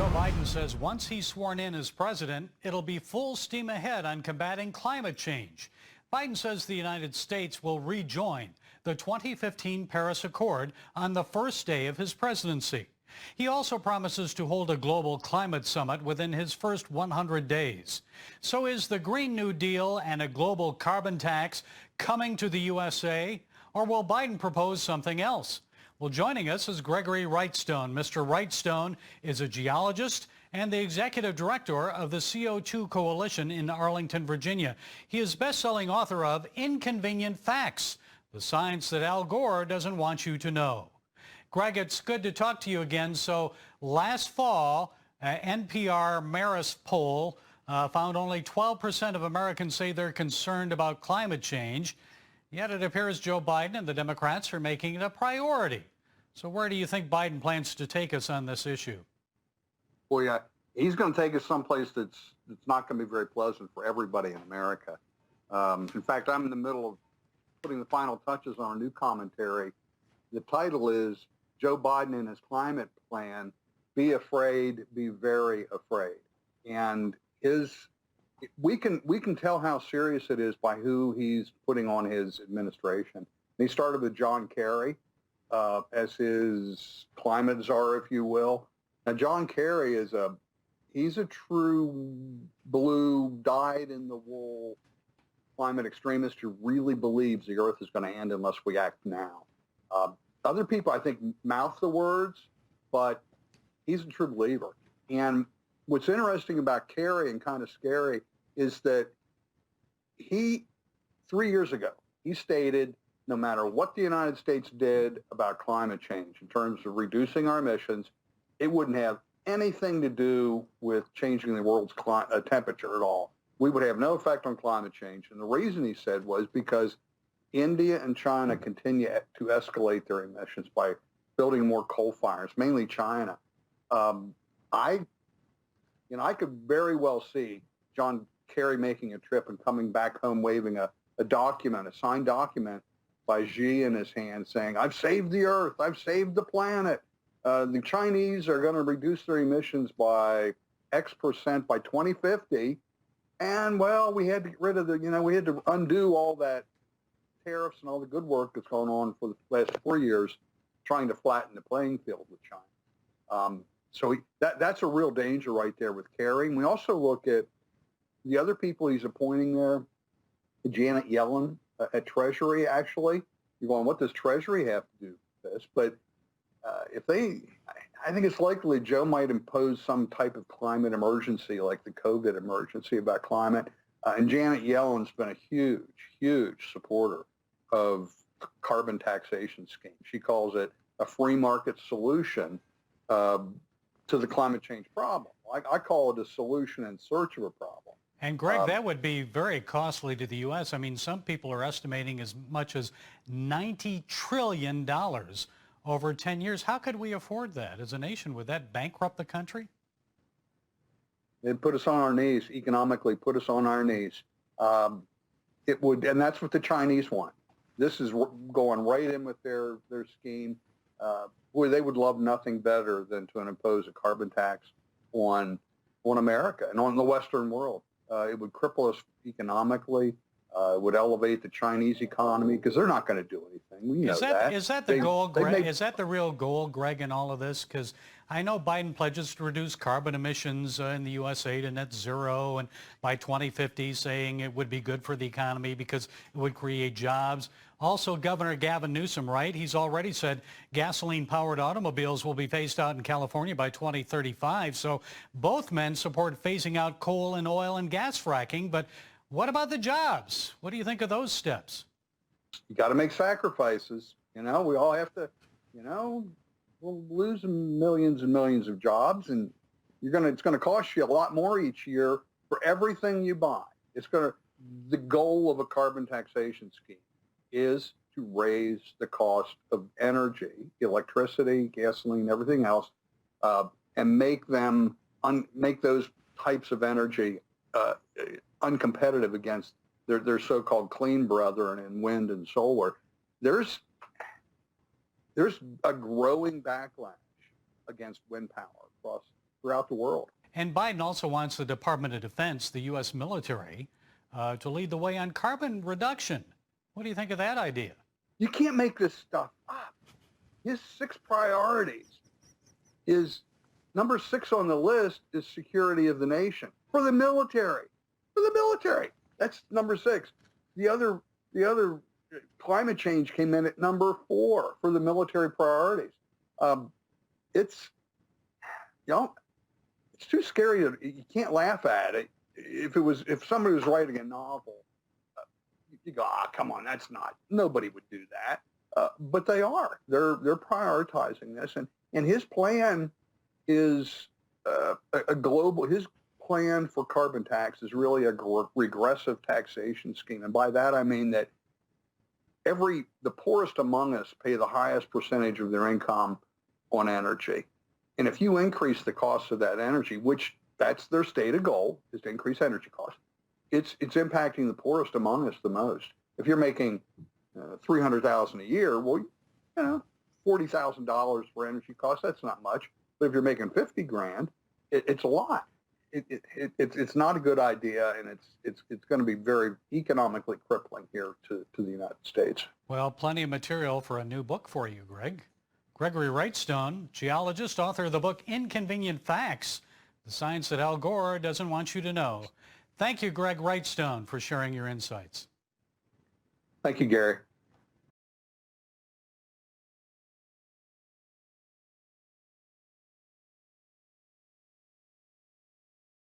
Joe Biden says once he's sworn in as president, it'll be full steam ahead on combating climate change. Biden says the United States will rejoin the 2015 Paris Accord on the first day of his presidency. He also promises to hold a global climate summit within his first 100 days. So is the Green New Deal and a global carbon tax coming to the USA, or will Biden propose something else? Well, joining us is Gregory Wrightstone. Mr. Wrightstone is a geologist and the executive director of the CO2 Coalition in Arlington, Virginia. He is best-selling author of Inconvenient Facts, the science that Al Gore doesn't want you to know. Greg, it's good to talk to you again. So last fall, NPR Marist poll found only 12% of Americans say they're concerned about climate change. Yet it appears Joe Biden and the Democrats are making it a priority. So where do you think Biden plans to take us on this issue? Well, yeah, he's going to take us someplace that's not going to be very pleasant for everybody in America. In fact, I'm in the middle of putting the final touches on a new commentary. The title is Joe Biden and His Climate Plan, Be Afraid, Be Very Afraid. And we can tell how serious it is by who he's putting on his administration. He started with John Kerry as his climate czar, if you will. Now, John Kerry he's a true blue, dyed-in-the-wool climate extremist who really believes the earth is going to end unless we act now. Other people, I think, mouth the words, but he's a true believer. And what's interesting about Kerry and kind of scary is that 3 years ago, he stated no matter what the United States did about climate change in terms of reducing our emissions, it wouldn't have anything to do with changing the world's temperature at all. We would have no effect on climate change. And the reason he said was because India and China continue to escalate their emissions by building more coal fires, mainly China. I could very well see John Kerry making a trip and coming back home waving a signed document by Xi in his hand saying, I've saved the earth, I've saved the planet. The Chinese are going to reduce their emissions by X% by 2050. And, well, we had to get rid of we had to undo all that tariffs and all the good work that's going on for the last 4 years trying to flatten the playing field with China. So that's a real danger right there with Kerry. And we also look at the other people he's appointing there, Janet Yellen at Treasury, actually. You're going, what does Treasury have to do with this? But I think it's likely Joe might impose some type of climate emergency like the COVID emergency about climate. And Janet Yellen's been a huge, huge supporter of carbon taxation scheme. She calls it a free market solution to the climate change problem. I call it a solution in search of a problem. And Greg, that would be very costly to the U.S. I mean, some people are estimating as much as $90 trillion over 10 years. How could we afford that as a nation? Would that bankrupt the country? It'd put us on our knees, economically put us on our knees. It would, and that's what the Chinese want. This is going right in with their scheme. Boy, they would love nothing better than to impose a carbon tax on America and on the Western world. It would cripple us economically. It would elevate the Chinese economy because they're not going to do anything. We know that. Is that the goal, Greg? Is that the real goal, Greg, in all of this? Because I know Biden pledges to reduce carbon emissions in the USA to net zero, and by 2050 saying it would be good for the economy because it would create jobs. Also, Governor Gavin Newsom, right? He's already said gasoline-powered automobiles will be phased out in California by 2035. So both men support phasing out coal and oil and gas fracking. But what about the jobs? What do you think of those steps? You got to make sacrifices. We all have to, we'll lose millions and millions of jobs, and it's going to cost you a lot more each year for everything you buy. The goal of a carbon taxation scheme is to raise the cost of energy, electricity, gasoline, everything else, and make those types of energy uncompetitive against their so-called clean brethren in wind and solar. There's a growing backlash against wind power across throughout the world. And Biden also wants the Department of Defense, the U.S. military, to lead the way on carbon reduction. What do you think of that idea? You can't make this stuff up. His 6 priorities is number 6 on the list is security of the nation for the military. For the military, that's number 6. The other climate change came in at number 4 for the military priorities. It's it's too scary you can't laugh at it. If somebody was writing a novel, you go, come on, that's not. Nobody would do that. But they are. They're prioritizing this, and his plan is a global. His plan for carbon tax is really a regressive taxation scheme, and by that I mean that the poorest among us pay the highest percentage of their income on energy, and if you increase the cost of that energy, which that's their stated goal, is to increase energy costs, it's impacting the poorest among us the most. If you're making $300,000 a year, well, $40,000 for energy costs, that's not much. But if you're making $50,000, it's a lot. It's not a good idea, and it's going to be very economically crippling here to the United States. Well, plenty of material for a new book for you, Greg. Gregory Wrightstone, geologist, author of the book Inconvenient Facts, the science that Al Gore doesn't want you to know. Thank you, Greg Wrightstone, for sharing your insights. Thank you, Gary.